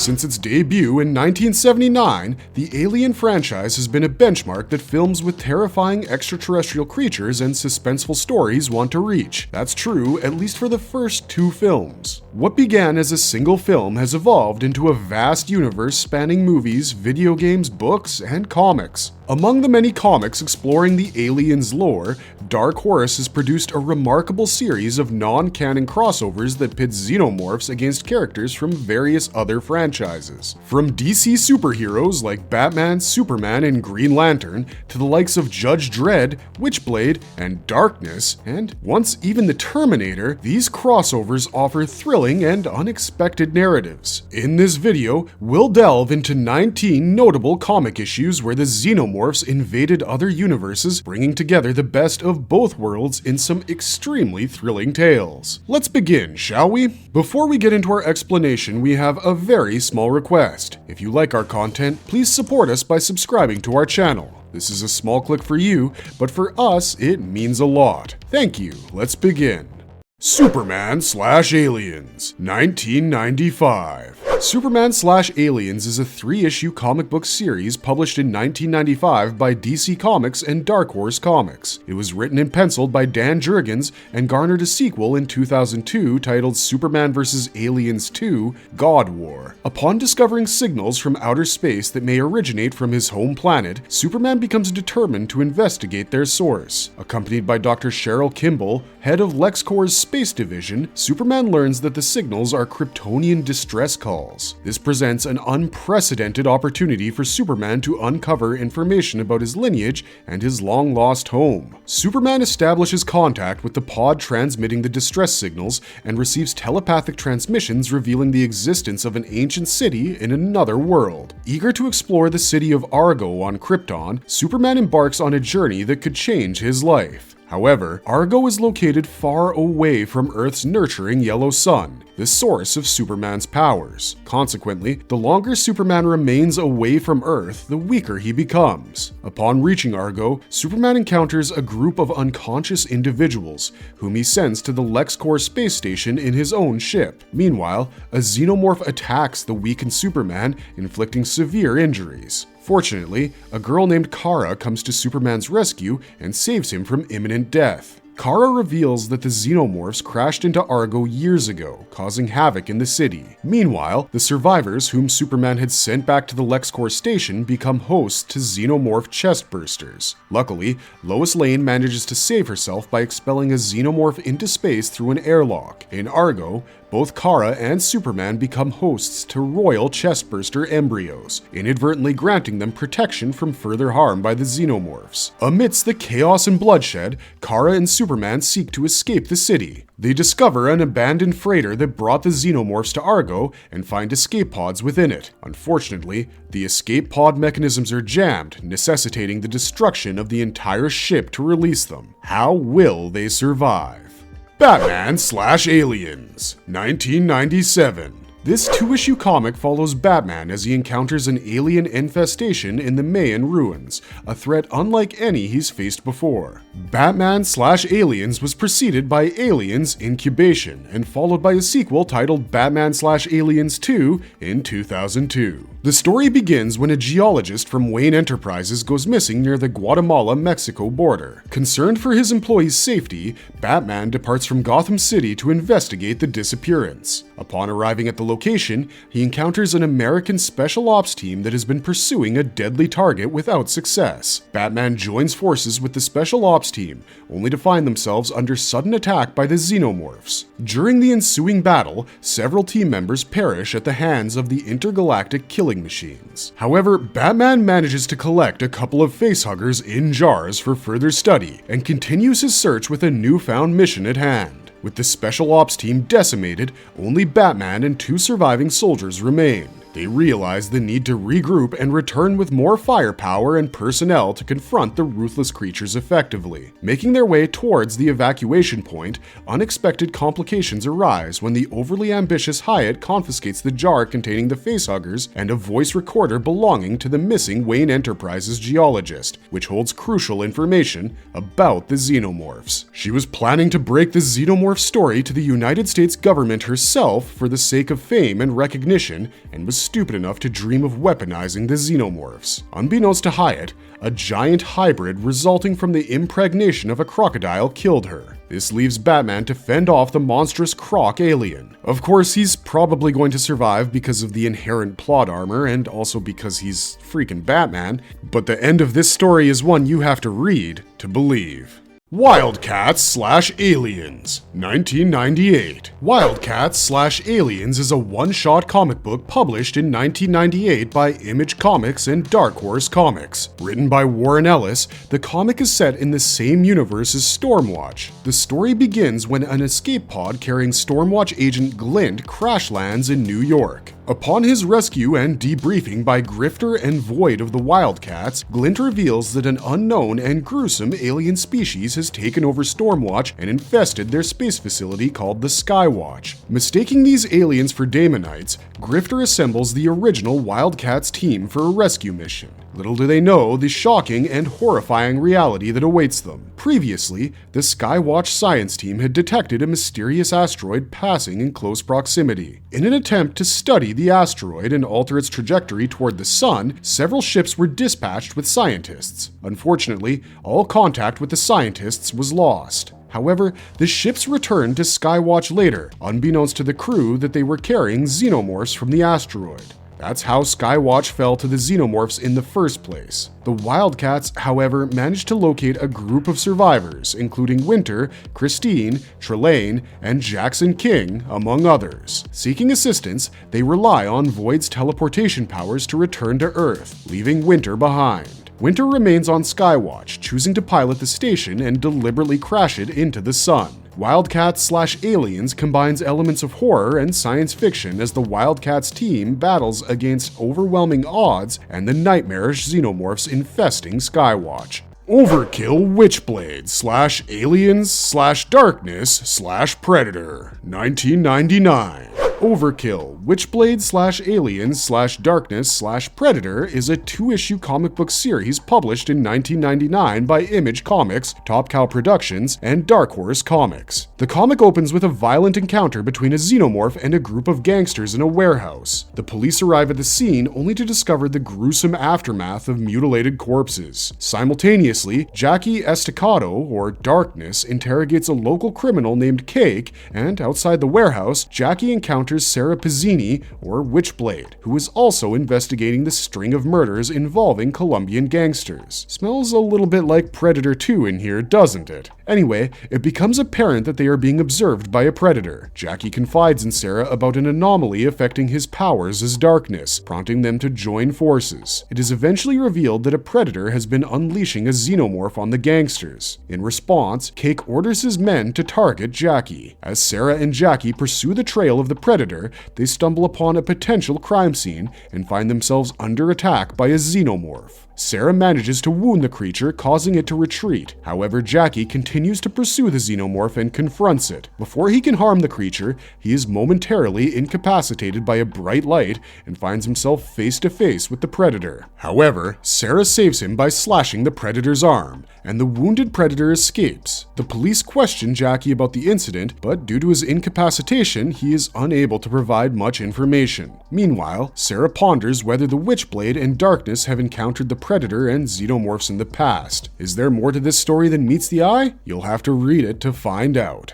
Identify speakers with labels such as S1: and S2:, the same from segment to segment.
S1: Since its debut in 1979, the Alien franchise has been a benchmark that films with terrifying extraterrestrial creatures and suspenseful stories want to reach. That's true, at least for the first two films. What began as a single film has evolved into a vast universe spanning movies, video games, books, and comics. Among the many comics exploring the Aliens lore, Dark Horse has produced a remarkable series of non-canon crossovers that pit Xenomorphs against characters from various other franchises. From DC superheroes like Batman, Superman, and Green Lantern, to the likes of Judge Dredd, Witchblade, and Darkness, and once even the Terminator, these crossovers offer thrilling and unexpected narratives. In this video, we'll delve into 19 notable comic issues where the Xenomorphs invaded other universes, bringing together the best of both worlds in some extremely thrilling tales. Let's begin, shall we? Before we get into our explanation, we have a very small request. If you like our content, please support us by subscribing to our channel. This is a small click for you, but for us, it means a lot. Thank you. Let's begin. Superman/Aliens, 1995. Superman/Aliens is a 3-issue comic book series published in 1995 by DC Comics and Dark Horse Comics. It was written and penciled by Dan Jurgens and garnered a sequel in 2002 titled Superman vs. Aliens 2: God War. Upon discovering signals from outer space that may originate from his home planet, Superman becomes determined to investigate their source. Accompanied by Dr. Cheryl Kimball, head of LexCorp's Space Division, Superman learns that the signals are Kryptonian distress calls. This presents an unprecedented opportunity for Superman to uncover information about his lineage and his long-lost home. Superman establishes contact with the pod transmitting the distress signals and receives telepathic transmissions revealing the existence of an ancient city in another world. Eager to explore the city of Argo on Krypton, Superman embarks on a journey that could change his life. However, Argo is located far away from Earth's nurturing yellow sun, the source of Superman's powers. Consequently, the longer Superman remains away from Earth, the weaker he becomes. Upon reaching Argo, Superman encounters a group of unconscious individuals, whom he sends to the LexCorp space station in his own ship. Meanwhile, a Xenomorph attacks the weakened Superman, inflicting severe injuries. Fortunately, a girl named Kara comes to Superman's rescue and saves him from imminent death. Kara reveals that the Xenomorphs crashed into Argo years ago, causing havoc in the city. Meanwhile, the survivors whom Superman had sent back to the LexCorp station become hosts to Xenomorph chestbursters. Luckily, Lois Lane manages to save herself by expelling a Xenomorph into space through an airlock. In Argo, both Kara and Superman become hosts to royal chestburster embryos, inadvertently granting them protection from further harm by the Xenomorphs. Amidst the chaos and bloodshed, Kara and Superman seek to escape the city. They discover an abandoned freighter that brought the Xenomorphs to Argo and find escape pods within it. Unfortunately, the escape pod mechanisms are jammed, necessitating the destruction of the entire ship to release them. How will they survive? Batman/Aliens, 1997. This 2-issue comic follows Batman as he encounters an alien infestation in the Mayan ruins, a threat unlike any he's faced before. Batman/Aliens was preceded by Aliens Incubation and followed by a sequel titled Batman/Aliens 2 in 2002. The story begins when a geologist from Wayne Enterprises goes missing near the Guatemala-Mexico border. Concerned for his employees' safety, Batman departs from Gotham City to investigate the disappearance. Upon arriving at the location, he encounters an American special ops team that has been pursuing a deadly target without success. Batman joins forces with the special ops team, only to find themselves under sudden attack by the Xenomorphs. During the ensuing battle, several team members perish at the hands of the intergalactic killing machines. However, Batman manages to collect a couple of facehuggers in jars for further study and continues his search with a newfound mission at hand. With the special ops team decimated, only Batman and 2 surviving soldiers remain. They realize the need to regroup and return with more firepower and personnel to confront the ruthless creatures effectively. Making their way towards the evacuation point, unexpected complications arise when the overly ambitious Hyatt confiscates the jar containing the facehuggers and a voice recorder belonging to the missing Wayne Enterprises geologist, which holds crucial information about the Xenomorphs. She was planning to break the Xenomorph story to the United States government herself for the sake of fame and recognition, and was stupid enough to dream of weaponizing the Xenomorphs. Unbeknownst to Hyatt, a giant hybrid resulting from the impregnation of a crocodile killed her. This leaves Batman to fend off the monstrous croc alien. Of course, he's probably going to survive because of the inherent plot armor and also because he's freaking Batman, but the end of this story is one you have to read to believe. Wildcats/Aliens, 1998. Wildcats/Aliens is a one-shot comic book published in 1998 by Image Comics and Dark Horse Comics. Written by Warren Ellis, the comic is set in the same universe as Stormwatch. The story begins when an escape pod carrying Stormwatch agent Glint crash lands in New York. Upon his rescue and debriefing by Grifter and Void of the Wildcats, Glint reveals that an unknown and gruesome alien species has taken over Stormwatch and infested their space facility called the Skywatch. Mistaking these aliens for Daemonites, Grifter assembles the original Wildcats team for a rescue mission. Little do they know the shocking and horrifying reality that awaits them. Previously, the Skywatch science team had detected a mysterious asteroid passing in close proximity. In an attempt to study the asteroid and alter its trajectory toward the sun, several ships were dispatched with scientists. Unfortunately, all contact with the scientists was lost. However, the ships returned to Skywatch later, unbeknownst to the crew that they were carrying Xenomorphs from the asteroid. That's how Skywatch fell to the Xenomorphs in the first place. The Wildcats, however, managed to locate a group of survivors, including Winter, Christine, Trelane, and Jackson King, among others. Seeking assistance, they rely on Void's teleportation powers to return to Earth, leaving Winter behind. Winter remains on Skywatch, choosing to pilot the station and deliberately crash it into the sun. Wildcats/Aliens combines elements of horror and science fiction as the Wildcats team battles against overwhelming odds and the nightmarish Xenomorphs infesting Skywatch. Overkill Witchblade/Aliens/Darkness/Predator, 1999. Overkill Witchblade/Aliens/Darkness/Predator is a two-issue comic book series published in 1999 by Image Comics, Top Cow Productions, and Dark Horse Comics. The comic opens with a violent encounter between a Xenomorph and a group of gangsters in a warehouse. The police arrive at the scene only to discover the gruesome aftermath of mutilated corpses. Simultaneously, Jackie Estacado, or Darkness, interrogates a local criminal named Cake, and outside the warehouse, Jackie encounters Sarah Pizzini, or Witchblade, who is also investigating the string of murders involving Colombian gangsters. Smells a little bit like Predator 2 in here, doesn't it? Anyway, it becomes apparent that they are being observed by a predator. Jackie confides in Sarah about an anomaly affecting his powers as Darkness, prompting them to join forces. It is eventually revealed that a predator has been unleashing a Xenomorph on the gangsters. In response, Cake orders his men to target Jackie. As Sarah and Jackie pursue the trail of the predator, they stumble upon a potential crime scene and find themselves under attack by a Xenomorph. Sarah manages to wound the creature, causing it to retreat. However, Jackie continues to pursue the Xenomorph and confronts it. Before he can harm the creature, he is momentarily incapacitated by a bright light and finds himself face to face with the predator. However, Sarah saves him by slashing the predator's arm, and the wounded predator escapes. The police question Jackie about the incident, but due to his incapacitation, he is unable to provide much information. Meanwhile, Sarah ponders whether the Witchblade and Darkness have encountered the predator and Xenomorphs in the past. Is there more to this story than meets the eye? You'll have to read it to find out.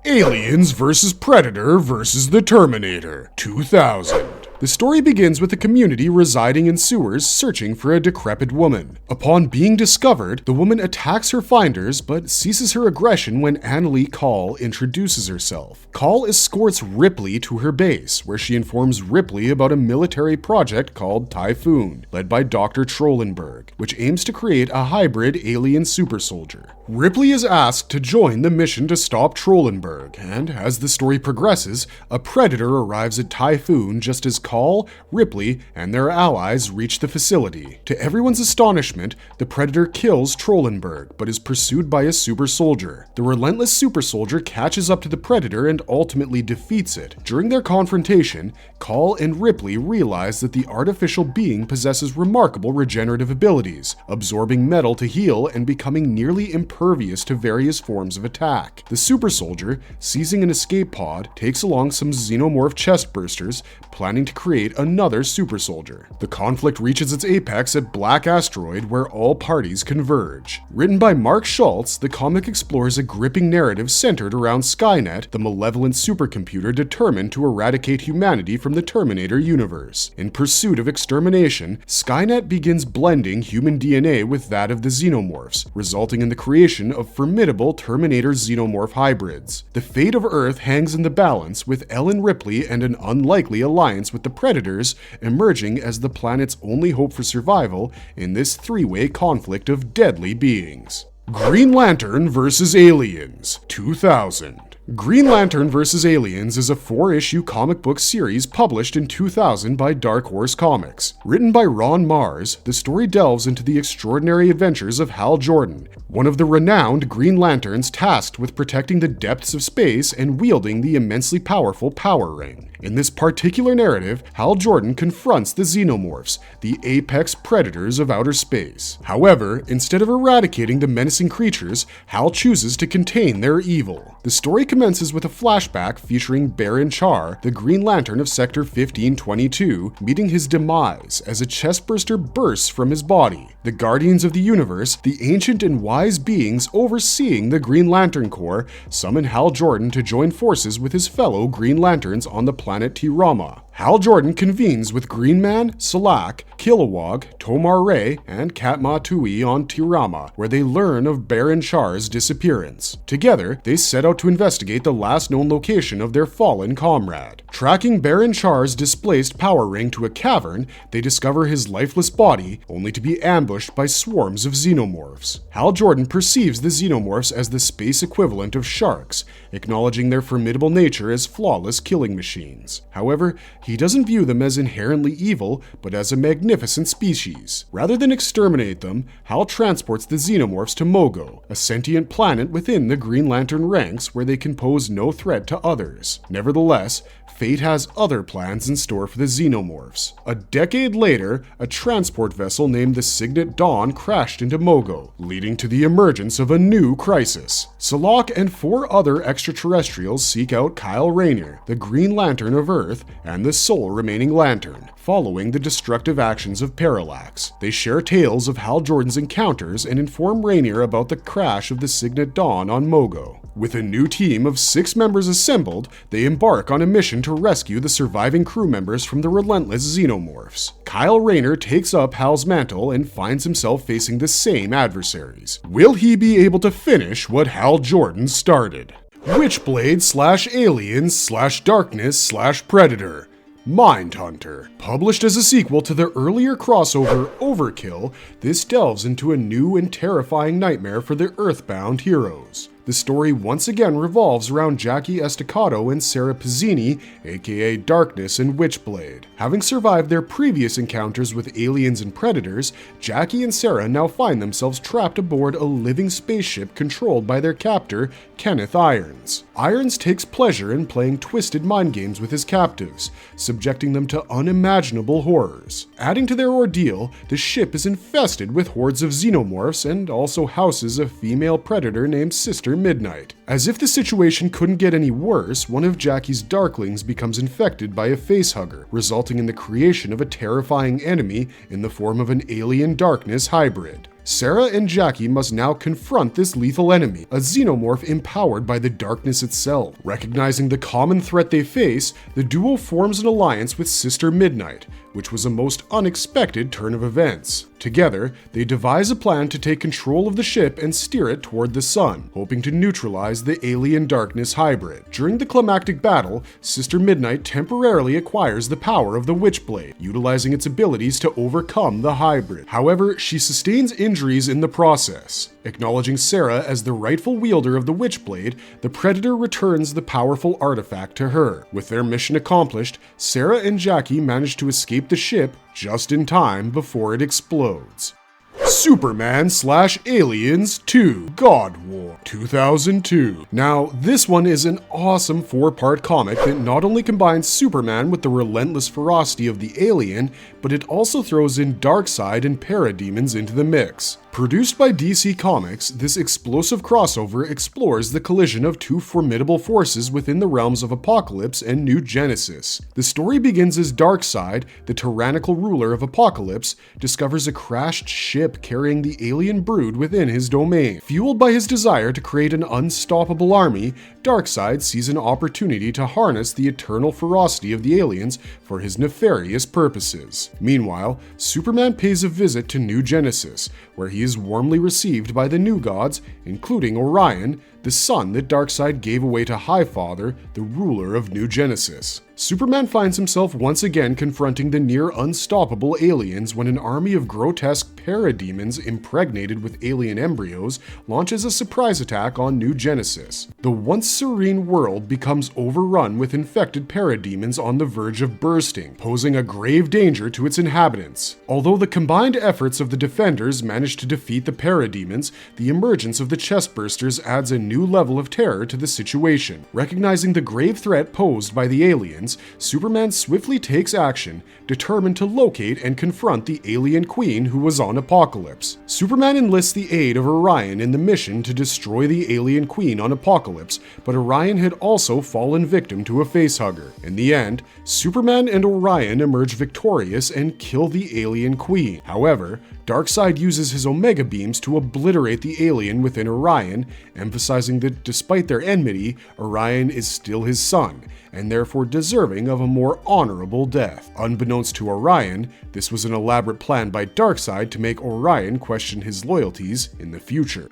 S1: Aliens vs. Predator vs. the Terminator, 2000. The story begins with a community residing in sewers searching for a decrepit woman. Upon being discovered, the woman attacks her finders but ceases her aggression when Annalie Call introduces herself. Call escorts Ripley to her base, where she informs Ripley about a military project called Typhoon, led by Dr. Trollenberg, which aims to create a hybrid alien super soldier. Ripley is asked to join the mission to stop Trollenberg, and as the story progresses, a predator arrives at Typhoon just as Call, Ripley, and their allies reach the facility. To everyone's astonishment, the predator kills Trollenberg, but is pursued by a super soldier. The relentless super soldier catches up to the predator and ultimately defeats it. During their confrontation, Call and Ripley realize that the artificial being possesses remarkable regenerative abilities, absorbing metal to heal and becoming nearly impervious to various forms of attack. The super soldier, seizing an escape pod, takes along some Xenomorph chest bursters, planning to to create another super soldier. The conflict reaches its apex at Black Asteroid, where all parties converge. Written by Mark Schultz, the comic explores a gripping narrative centered around Skynet, the malevolent supercomputer determined to eradicate humanity from the Terminator universe. In pursuit of extermination, Skynet begins blending human DNA with that of the Xenomorphs, resulting in the creation of formidable Terminator-Xenomorph hybrids. The fate of Earth hangs in the balance, with Ellen Ripley and an unlikely alliance with the Predators emerging as the planet's only hope for survival in this three-way conflict of deadly beings. Green Lantern vs. Aliens, 2000. Green Lantern vs. Aliens is a 4-issue comic book series published in 2000 by Dark Horse Comics. Written by Ron Marz, the story delves into the extraordinary adventures of Hal Jordan, one of the renowned Green Lanterns tasked with protecting the depths of space and wielding the immensely powerful Power Ring. In this particular narrative, Hal Jordan confronts the Xenomorphs, the apex predators of outer space. However, instead of eradicating the menacing creatures, Hal chooses to contain their evil. The story commences with a flashback featuring Baron Char, the Green Lantern of Sector 1522, meeting his demise as a chestburster bursts from his body. The Guardians of the Universe, the ancient and wise beings overseeing the Green Lantern Corps, summon Hal Jordan to join forces with his fellow Green Lanterns on the planet Tirama. Hal Jordan convenes with Green Man, Salak, Kilowog, Tomar Ray, and Katma Tui on Tirama, where they learn of Baron Char's disappearance. Together, they set out to investigate the last known location of their fallen comrade. Tracking Baron Char's displaced power ring to a cavern, they discover his lifeless body, only to be ambushed by swarms of xenomorphs. Hal Jordan perceives the xenomorphs as the space equivalent of sharks, acknowledging their formidable nature as flawless killing machines. However, he doesn't view them as inherently evil, but as a magnificent species. Rather than exterminate them, Hal transports the xenomorphs to Mogo, a sentient planet within the Green Lantern ranks where they can pose no threat to others. Nevertheless, fate has other plans in store for the xenomorphs. A decade later, a transport vessel named the Signet Dawn crashed into Mogo, leading to the emergence of a new crisis. Salak and 4 other extraterrestrials seek out Kyle Rayner, the Green Lantern of Earth, and the sole remaining Lantern, following the destructive actions of Parallax. They share tales of Hal Jordan's encounters and inform Rayner about the crash of the Signet Dawn on Mogo. With a new team of 6 members assembled, they embark on a mission to rescue the surviving crew members from the relentless xenomorphs. Kyle Rayner takes up Hal's mantle and finds himself facing the same adversaries. Will he be able to finish what Hal Jordan started? Witchblade/Aliens/Darkness/Predator. Mindhunter. Published as a sequel to the earlier crossover Overkill, this delves into a new and terrifying nightmare for the Earthbound heroes. The story once again revolves around Jackie Estacado and Sarah Pizzini, aka Darkness and Witchblade. Having survived their previous encounters with aliens and predators, Jackie and Sarah now find themselves trapped aboard a living spaceship controlled by their captor, Kenneth Irons. Irons takes pleasure in playing twisted mind games with his captives, subjecting them to unimaginable horrors. Adding to their ordeal, the ship is infested with hordes of xenomorphs and also houses a female predator named Sister Midnight. As if the situation couldn't get any worse, one of Jackie's Darklings becomes infected by a facehugger, resulting in the creation of a terrifying enemy in the form of an alien darkness hybrid. Sarah and Jackie must now confront this lethal enemy, a xenomorph empowered by the darkness itself. Recognizing the common threat they face, the duo forms an alliance with Sister Midnight, which was a most unexpected turn of events. Together, they devise a plan to take control of the ship and steer it toward the sun, hoping to neutralize the alien darkness hybrid. During the climactic battle, Sister Midnight temporarily acquires the power of the Witchblade, utilizing its abilities to overcome the hybrid. However, she sustains injuries in the process. Acknowledging Sarah as the rightful wielder of the Witchblade, the Predator returns the powerful artifact to her. With their mission accomplished, Sarah and Jackie manage to escape the ship just in time before it explodes. Superman/Aliens 2 God War, 2002. Now, this one is an awesome 4-part comic that not only combines Superman with the relentless ferocity of the alien, but it also throws in Darkseid and parademons into the mix. Produced by DC Comics, this explosive crossover explores the collision of two formidable forces within the realms of Apocalypse and New Genesis. The story begins as Darkseid, the tyrannical ruler of Apocalypse, discovers a crashed ship carrying the alien brood within his domain. Fueled by his desire to create an unstoppable army, Darkseid sees an opportunity to harness the eternal ferocity of the aliens for his nefarious purposes. Meanwhile, Superman pays a visit to New Genesis, where he is warmly received by the new gods, including Orion, the son that Darkseid gave away to Highfather, the ruler of New Genesis. Superman finds himself once again confronting the near unstoppable aliens when an army of grotesque parademons impregnated with alien embryos launches a surprise attack on New Genesis. The once serene world becomes overrun with infected parademons on the verge of bursting, posing a grave danger to its inhabitants. Although the combined efforts of the defenders manage to defeat the parademons, the emergence of the chestbursters adds a new level of terror to the situation. Recognizing the grave threat posed by the aliens, Superman swiftly takes action, determined to locate and confront the alien queen who was on Apocalypse. Superman enlists the aid of Orion in the mission to destroy the alien queen on Apocalypse, but Orion had also fallen victim to a facehugger. In the end, Superman and Orion emerge victorious and kill the alien queen. However, Darkseid uses his Omega beams to obliterate the alien within Orion, emphasizing that despite their enmity, Orion is still his son, and therefore deserving of a more honorable death. Unbeknownst to Orion, this was an elaborate plan by Darkseid to make Orion question his loyalties in the future.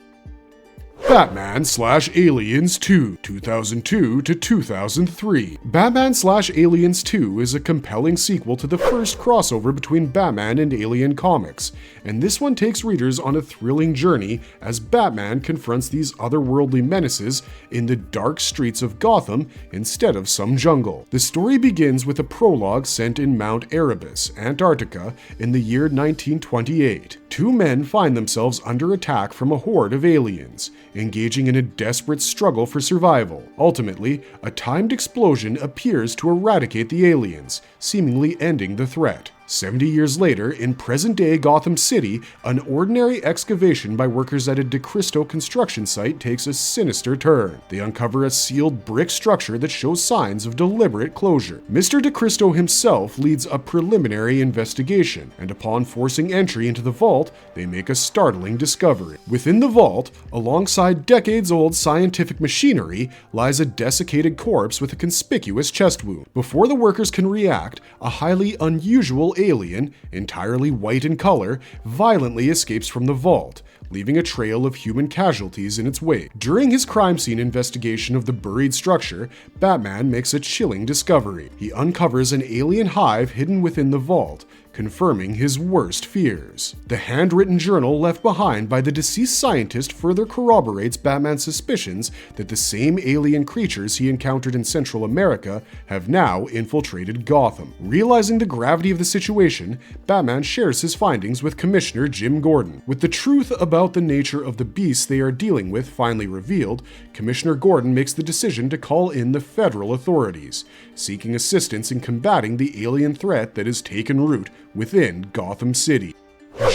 S1: Batman/Aliens 2, 2002 to 2003. Batman/Aliens 2 is a compelling sequel to the first crossover between Batman and Alien comics, and this one takes readers on a thrilling journey as Batman confronts these otherworldly menaces in the dark streets of Gotham instead of some jungle. The story begins with a prologue sent in Mount Erebus, Antarctica, in the year 1928. Two men find themselves under attack from a horde of aliens, engaging in a desperate struggle for survival. Ultimately, a timed explosion appears to eradicate the aliens, seemingly ending the threat. 70 years later, in present-day Gotham City, an ordinary excavation by workers at a DeCristo construction site takes a sinister turn. They uncover a sealed brick structure that shows signs of deliberate closure. Mr. DeCristo himself leads a preliminary investigation, and upon forcing entry into the vault, they make a startling discovery. Within the vault, alongside decades-old scientific machinery, lies a desiccated corpse with a conspicuous chest wound. Before the workers can react, a highly unusual alien, entirely white in color, violently escapes from the vault, leaving a trail of human casualties in its wake. During his crime scene investigation of the buried structure, Batman makes a chilling discovery. He uncovers an alien hive hidden within the vault, confirming his worst fears. The handwritten journal left behind by the deceased scientist further corroborates Batman's suspicions that the same alien creatures he encountered in Central America have now infiltrated Gotham. Realizing the gravity of the situation, Batman shares his findings with Commissioner Jim Gordon. With the truth about the nature of the beasts they are dealing with finally revealed, Commissioner Gordon makes the decision to call in the federal authorities, seeking assistance in combating the alien threat that has taken root within Gotham City.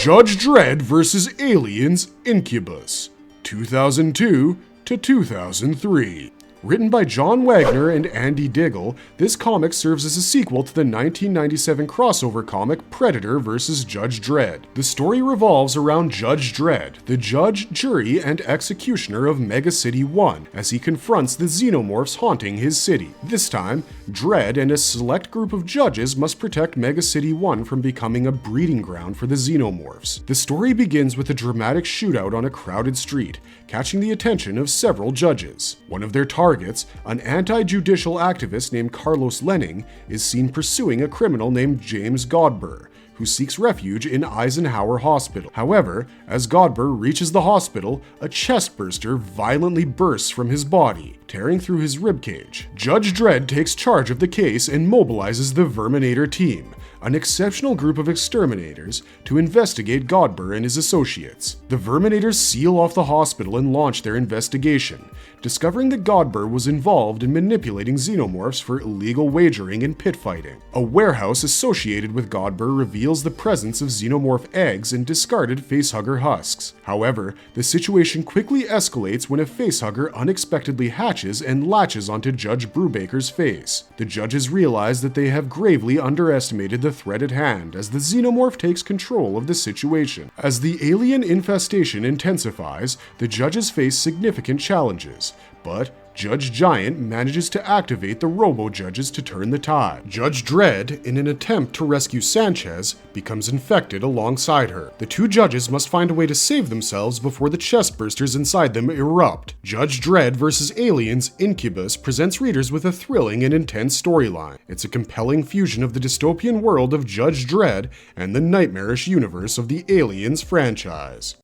S1: Judge Dredd vs. Aliens Incubus, 2002 to 2003. Written by John Wagner and Andy Diggle, this comic serves as a sequel to the 1997 crossover comic Predator vs. Judge Dredd. The story revolves around Judge Dredd, the judge, jury, and executioner of Mega City 1, as he confronts the Xenomorphs haunting his city. This time, Dredd and a select group of judges must protect Mega City 1 from becoming a breeding ground for the Xenomorphs. The story begins with a dramatic shootout on a crowded street, catching the attention of several judges. One of their targets, an anti-judicial activist named Carlos Lenning, is seen pursuing a criminal named James Godber, who seeks refuge in Eisenhower Hospital. However, as Godber reaches the hospital, a chestburster violently bursts from his body, tearing through his ribcage. Judge Dredd takes charge of the case and mobilizes the Verminator team, an exceptional group of exterminators, to investigate Godber and his associates. The Verminators seal off the hospital and launch their investigation, discovering that Godber was involved in manipulating xenomorphs for illegal wagering and pit fighting. A warehouse associated with Godber reveals the presence of xenomorph eggs and discarded facehugger husks. However, the situation quickly escalates when a facehugger unexpectedly hatches and latches onto Judge Brubaker's face. The judges realize that they have gravely underestimated the threat at hand as the xenomorph takes control of the situation. As the alien infestation intensifies, the judges face significant challenges, but Judge Giant manages to activate the robo-judges to turn the tide. Judge Dredd, in an attempt to rescue Sanchez, becomes infected alongside her. The two judges must find a way to save themselves before the chestbursters inside them erupt. Judge Dredd vs. Aliens Incubus presents readers with a thrilling and intense storyline. It's a compelling fusion of the dystopian world of Judge Dredd and the nightmarish universe of the Aliens franchise.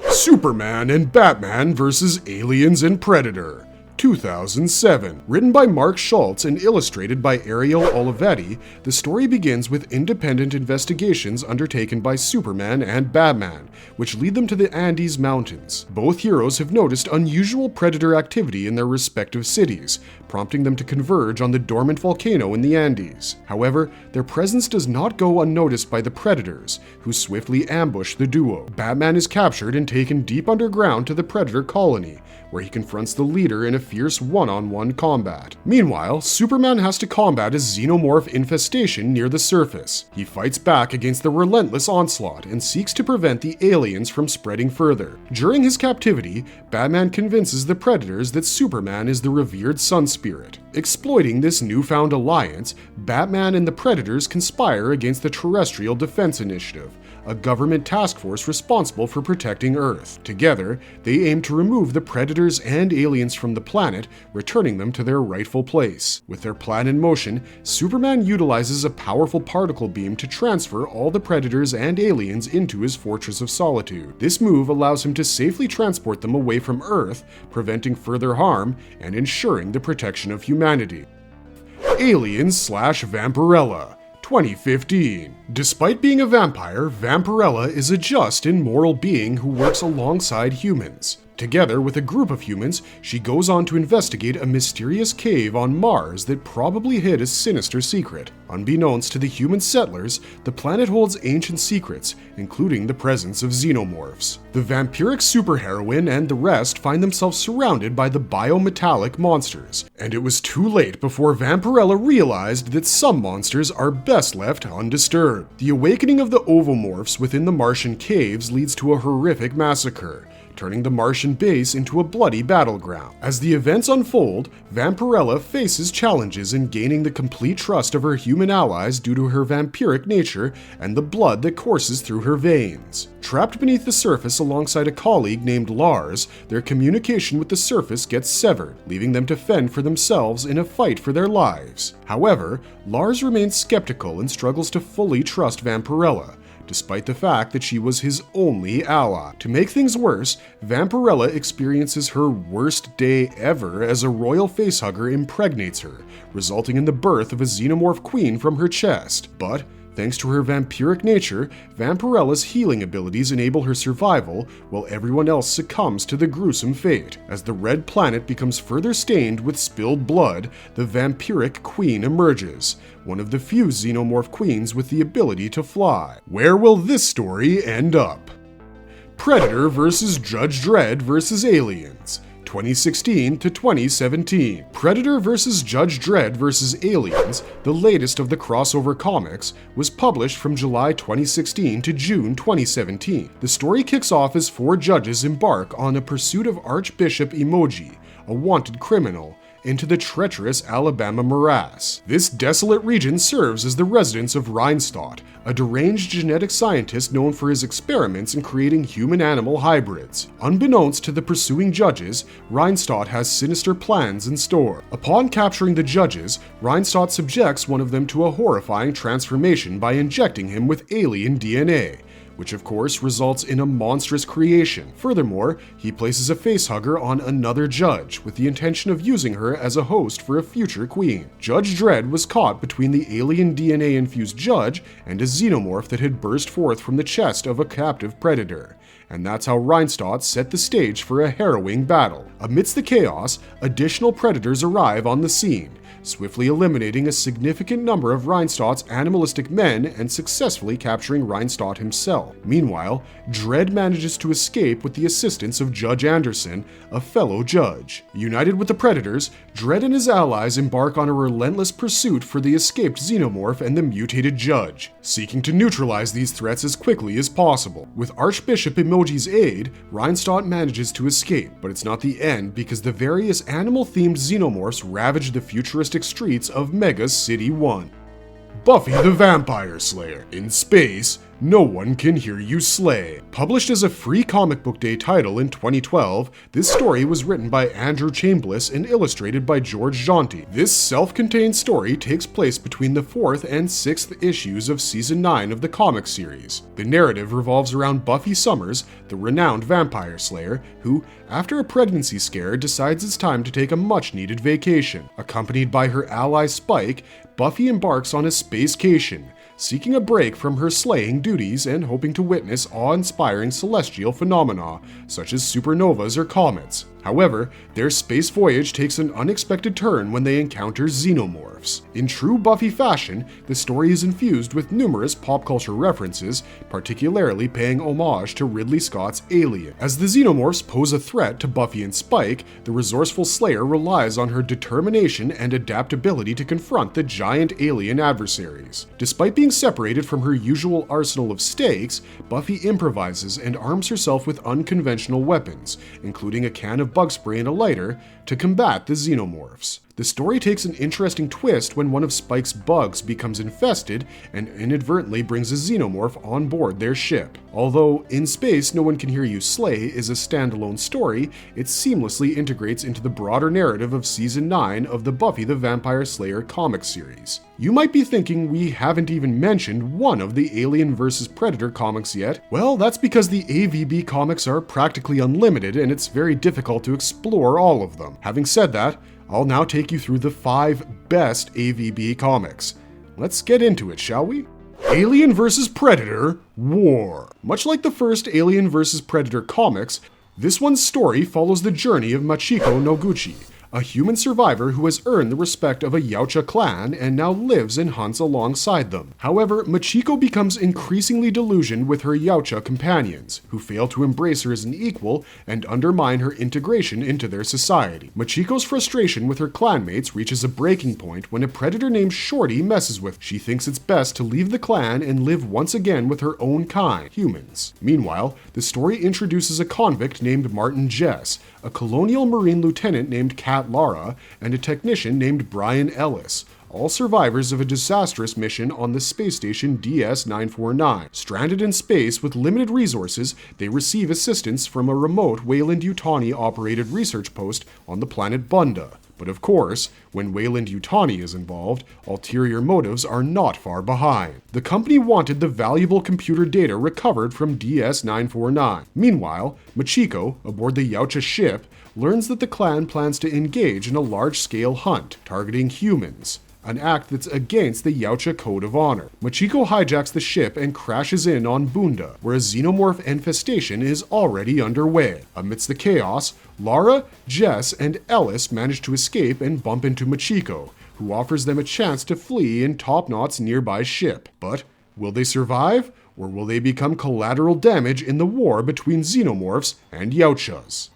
S1: Superman and Batman vs. Aliens and Predator, 2007. Written by Mark Schultz and illustrated by Ariel Olivetti, the story begins with independent investigations undertaken by Superman and Batman, which lead them to the Andes Mountains. Both heroes have noticed unusual predator activity in their respective cities, prompting them to converge on the dormant volcano in the Andes. However, their presence does not go unnoticed by the predators, who swiftly ambush the duo. Batman is captured and taken deep underground to the predator colony, where he confronts the leader in a fierce one-on-one combat. Meanwhile, Superman has to combat a xenomorph infestation near the surface. He fights back against the relentless onslaught and seeks to prevent the aliens from spreading further. During his captivity, Batman convinces the predators that Superman is the revered sun spirit. Exploiting this newfound alliance, Batman and the predators conspire against the Terrestrial Defense Initiative, a government task force responsible for protecting Earth. Together, they aim to remove the predators and aliens from the planet, returning them to their rightful place. With their plan in motion, Superman utilizes a powerful particle beam to transfer all the predators and aliens into his Fortress of Solitude. This move allows him to safely transport them away from Earth, preventing further harm and ensuring the protection of humanity. Aliens/Vampirella, 2015. Despite being a vampire, Vampirella is a just and moral being who works alongside humans. Together with a group of humans, she goes on to investigate a mysterious cave on Mars that probably hid a sinister secret. Unbeknownst to the human settlers, the planet holds ancient secrets, including the presence of xenomorphs. The vampiric superheroine and the rest find themselves surrounded by the biometallic monsters, and it was too late before Vampirella realized that some monsters are best left undisturbed. The awakening of the ovomorphs within the Martian caves leads to a horrific massacre, turning the Martian base into a bloody battleground. As the events unfold, Vampirella faces challenges in gaining the complete trust of her human allies due to her vampiric nature and the blood that courses through her veins. Trapped beneath the surface alongside a colleague named Lars, their communication with the surface gets severed, leaving them to fend for themselves in a fight for their lives. However, Lars remains skeptical and struggles to fully trust Vampirella, despite the fact that she was his only ally. To make things worse, Vampirella experiences her worst day ever as a royal facehugger impregnates her, resulting in the birth of a xenomorph queen from her chest. But thanks to her vampiric nature, Vampirella's healing abilities enable her survival, while everyone else succumbs to the gruesome fate. As the red planet becomes further stained with spilled blood, the vampiric queen emerges, one of the few xenomorph queens with the ability to fly. Where will this story end up? Predator vs. Judge Dredd vs. Aliens, 2016 to 2017. Predator vs. Judge Dredd vs. Aliens, the latest of the crossover comics, was published from July 2016 to June 2017. The story kicks off as four judges embark on a pursuit of Archbishop Emoji, a wanted criminal, into the treacherous Alabama morass. This desolate region serves as the residence of Reinstadt, a deranged genetic scientist known for his experiments in creating human-animal hybrids. Unbeknownst to the pursuing judges, Reinstadt has sinister plans in store. Upon capturing the judges, Reinstadt subjects one of them to a horrifying transformation by injecting him with alien DNA, which of course results in a monstrous creation. Furthermore, he places a facehugger on another judge, with the intention of using her as a host for a future queen. Judge Dredd was caught between the alien DNA-infused judge and a xenomorph that had burst forth from the chest of a captive predator. And that's how Reinstadt set the stage for a harrowing battle. Amidst the chaos, additional predators arrive on the scene, swiftly eliminating a significant number of Reinstadt's animalistic men and successfully capturing Reinstadt himself. Meanwhile, Dredd manages to escape with the assistance of Judge Anderson, a fellow judge. United with the predators, Dredd and his allies embark on a relentless pursuit for the escaped xenomorph and the mutated judge, seeking to neutralize these threats as quickly as possible. With Archbishop Emoji's aid, Reinstadt manages to escape, but it's not the end because the various animal-themed xenomorphs ravage the futuristic streets of Mega City 1. Buffy the Vampire Slayer. In space, no one can hear you slay. Published as a free comic book day title in 2012, this story was written by Andrew Chambliss and illustrated by George Jonti. This self-contained story takes place between the 4th and 6th issues of Season 9 of the comic series. The narrative revolves around Buffy Summers, the renowned vampire slayer, who, after a pregnancy scare, decides it's time to take a much-needed vacation. Accompanied by her ally Spike, Buffy embarks on a spacecation, seeking a break from her slaying duties and hoping to witness awe-inspiring celestial phenomena, such as supernovas or comets. However, their space voyage takes an unexpected turn when they encounter xenomorphs. In true Buffy fashion, the story is infused with numerous pop culture references, particularly paying homage to Ridley Scott's Alien. As the xenomorphs pose a threat to Buffy and Spike, the resourceful Slayer relies on her determination and adaptability to confront the giant alien adversaries. Despite being separated from her usual arsenal of stakes, Buffy improvises and arms herself with unconventional weapons, including a can of bug spray and a lighter, to combat the xenomorphs. The story takes an interesting twist when one of Spike's bugs becomes infested and inadvertently brings a xenomorph on board their ship. Although In Space No One Can Hear You Slay is a standalone story, it seamlessly integrates into the broader narrative of Season 9 of the Buffy the Vampire Slayer comic series. You might be thinking we haven't even mentioned one of the Alien vs. Predator comics yet. Well, that's because the AvP comics are practically unlimited and it's very difficult to explore all of them. Having said that, I'll now take you through the 5 best AvP comics. Let's get into it, shall we? Alien vs. Predator War. Much like the first Alien vs. Predator comics, this one's story follows the journey of Machiko Noguchi, a human survivor who has earned the respect of a Yautja clan and now lives and hunts alongside them. However, Machiko becomes increasingly delusioned with her Yautja companions, who fail to embrace her as an equal and undermine her integration into their society. Machiko's frustration with her clanmates reaches a breaking point when a predator named Shorty messes with her. She thinks it's best to leave the clan and live once again with her own kind, humans. Meanwhile, the story introduces a convict named Martin Jess, a colonial marine lieutenant named Kat Lara, and a technician named Brian Ellis, all survivors of a disastrous mission on the space station DS-949. Stranded in space with limited resources, they receive assistance from a remote Weyland-Yutani-operated research post on the planet Bunda. But of course, when Weyland-Yutani is involved, ulterior motives are not far behind. The company wanted the valuable computer data recovered from DS-949. Meanwhile, Machiko, aboard the Yautja ship, learns that the clan plans to engage in a large-scale hunt, targeting humans, an act that's against the Yautja Code of Honor. Machiko hijacks the ship and crashes in on Bunda, where a xenomorph infestation is already underway. Amidst the chaos, Lara, Jess, and Ellis manage to escape and bump into Machiko, who offers them a chance to flee in Topknot's nearby ship. But will they survive, or will they become collateral damage in the war between xenomorphs and Yautjas?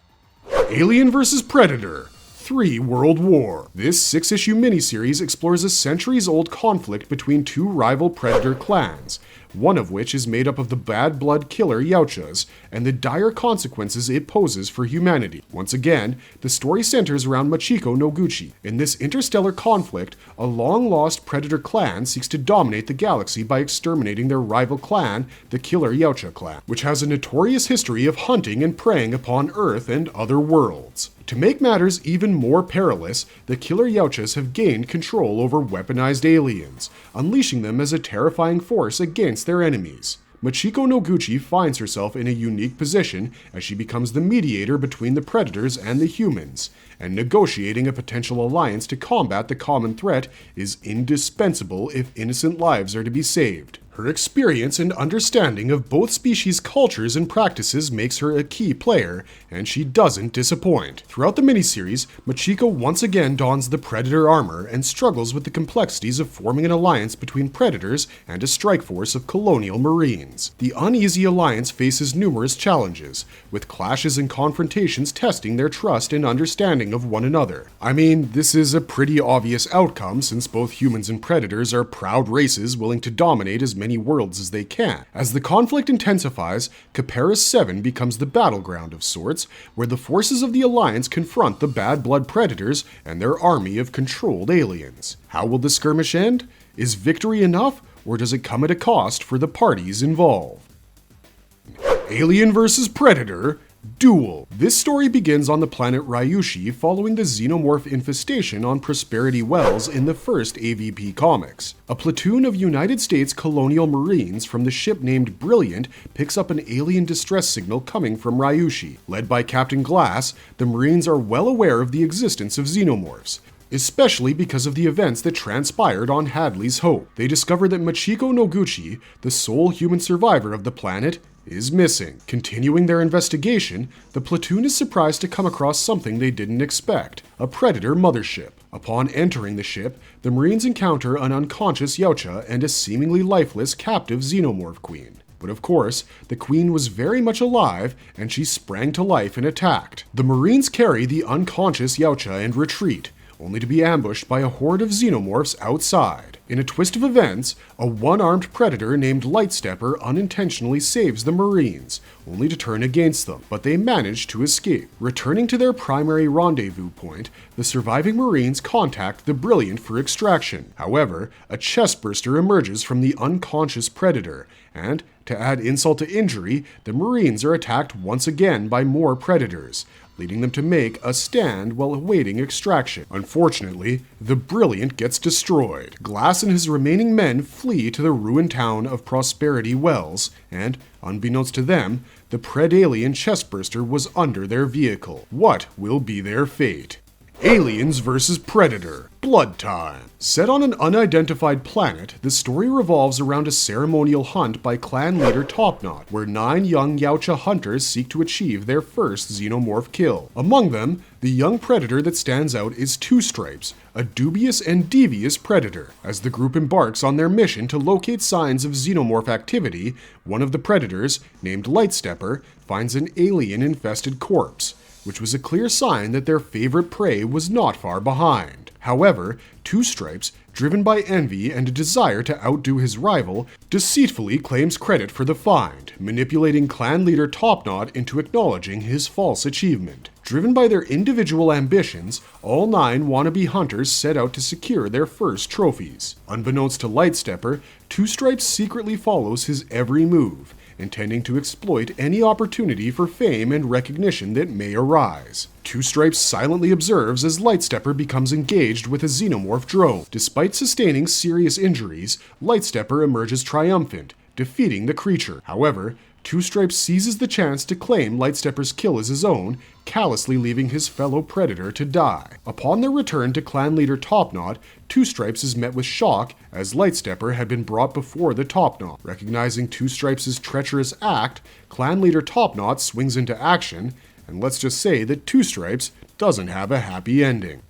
S1: Alien vs. Predator Three World War. This 6-issue miniseries explores a centuries-old conflict between two rival predator clans, one of which is made up of the bad blood killer Yautjas, and the dire consequences it poses for humanity. Once again, the story centers around Machiko Noguchi. In this interstellar conflict, a long-lost predator clan seeks to dominate the galaxy by exterminating their rival clan, the killer Yautja clan, which has a notorious history of hunting and preying upon Earth and other worlds. To make matters even more perilous, the killer Yautjas have gained control over weaponized aliens, unleashing them as a terrifying force against their enemies. Machiko Noguchi finds herself in a unique position as she becomes the mediator between the predators and the humans, and negotiating a potential alliance to combat the common threat is indispensable if innocent lives are to be saved. Her experience and understanding of both species' cultures and practices makes her a key player, and she doesn't disappoint. Throughout the miniseries, Machiko once again dons the Predator armor and struggles with the complexities of forming an alliance between Predators and a strike force of colonial Marines. The uneasy alliance faces numerous challenges, with clashes and confrontations testing their trust and understanding of one another. I mean, this is a pretty obvious outcome since both humans and Predators are proud races willing to dominate as many worlds as they can. As the conflict intensifies, Caparis 7 becomes the battleground of sorts, where the forces of the Alliance confront the bad blood Predators and their army of controlled aliens. How will the skirmish end? Is victory enough, or does it come at a cost for the parties involved? Alien vs. Predator Duel. This story begins on the planet Ryushi following the Xenomorph infestation on Prosperity Wells in the first AvP comics. A platoon of United States colonial Marines from the ship named Brilliant picks up an alien distress signal coming from Ryushi. Led by Captain Glass, the Marines are well aware of the existence of Xenomorphs, especially because of the events that transpired on Hadley's Hope. They discover that Machiko Noguchi, the sole human survivor of the planet, is missing. Continuing their investigation, the platoon is surprised to come across something they didn't expect: a Predator mothership. Upon entering the ship, the Marines encounter an unconscious Yautja and a seemingly lifeless captive Xenomorph queen. But of course, the queen was very much alive, and she sprang to life and attacked. The Marines carry the unconscious Yautja and retreat, only to be ambushed by a horde of Xenomorphs outside. In a twist of events, a one-armed predator named Lightstepper unintentionally saves the Marines, only to turn against them, but they manage to escape. Returning to their primary rendezvous point, the surviving Marines contact the Brilliant for extraction. However, a chestburster emerges from the unconscious predator, and, to add insult to injury, the Marines are attacked once again by more predators, leading them to make a stand while awaiting extraction. Unfortunately, the Brilliant gets destroyed. Glass and his remaining men flee to the ruined town of Prosperity Wells, and, unbeknownst to them, the Predalien chestburster was under their vehicle. What will be their fate? Aliens vs. Predator Blood Time. Set on an unidentified planet, the story revolves around a ceremonial hunt by clan leader Topknot, where 9 young Yautja hunters seek to achieve their first Xenomorph kill. Among them, the young predator that stands out is Two Stripes, a dubious and devious predator. As the group embarks on their mission to locate signs of Xenomorph activity, one of the predators, named Lightstepper, finds an alien-infested corpse, which was a clear sign that their favorite prey was not far behind. However, Two Stripes, driven by envy and a desire to outdo his rival, deceitfully claims credit for the find, manipulating clan leader Topknot into acknowledging his false achievement. Driven by their individual ambitions, all 9 wannabe hunters set out to secure their first trophies. Unbeknownst to Lightstepper, Two Stripes secretly follows his every move, intending to exploit any opportunity for fame and recognition that may arise. Two Stripes silently observes as Lightstepper becomes engaged with a Xenomorph drone. Despite sustaining serious injuries, Lightstepper emerges triumphant, defeating the creature. However, Two Stripes seizes the chance to claim Lightstepper's kill as his own, callously leaving his fellow predator to die. Upon their return to clan leader Topknot, Two Stripes is met with shock as Lightstepper had been brought before the Topknot. Recognizing Two Stripes' treacherous act, clan leader Topknot swings into action, and let's just say that Two Stripes doesn't have a happy ending.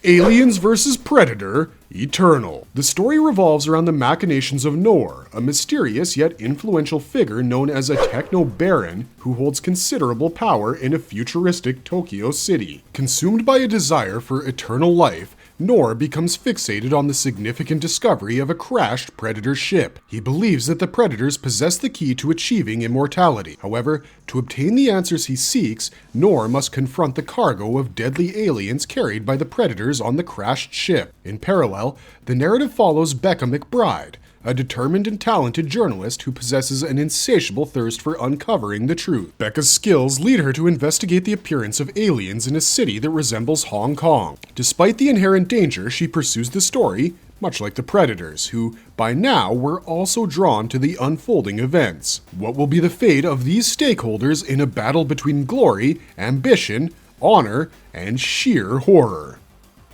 S1: Aliens vs. Predator Eternal. The story revolves around the machinations of Nor, a mysterious yet influential figure known as a techno-baron who holds considerable power in a futuristic Tokyo city. Consumed by a desire for eternal life, Nor becomes fixated on the significant discovery of a crashed Predator ship. He believes that the Predators possess the key to achieving immortality. However, to obtain the answers he seeks, Nor must confront the cargo of deadly aliens carried by the Predators on the crashed ship. In parallel, the narrative follows Becca McBride, a determined and talented journalist who possesses an insatiable thirst for uncovering the truth. Becca's skills lead her to investigate the appearance of aliens in a city that resembles Hong Kong. Despite the inherent danger, she pursues the story, much like the Predators, who by now were also drawn to the unfolding events. What will be the fate of these stakeholders in a battle between glory, ambition, honor, and sheer horror?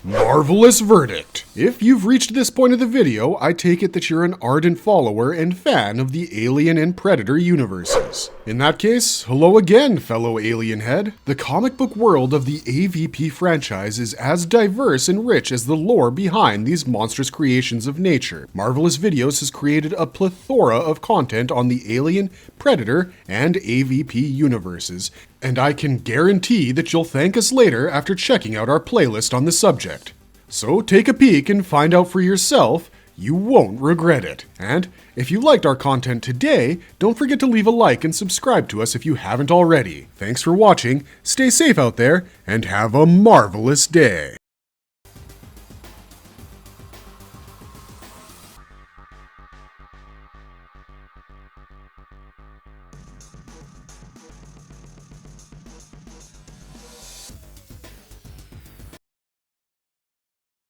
S1: Marvelous verdict! If you've reached this point of the video, I take it that you're an ardent follower and fan of the Alien and Predator universes. In that case, hello again, fellow Alien head. The comic book world of the AvP franchise is as diverse and rich as the lore behind these monstrous creations of nature. Marvelous Videos has created a plethora of content on the Alien, Predator, and AvP universes, and I can guarantee that you'll thank us later after checking out our playlist on the subject. So take a peek and find out for yourself. You won't regret it. And if you liked our content today, don't forget to leave a like and subscribe to us if you haven't already. Thanks for watching, stay safe out there, and have a marvelous day.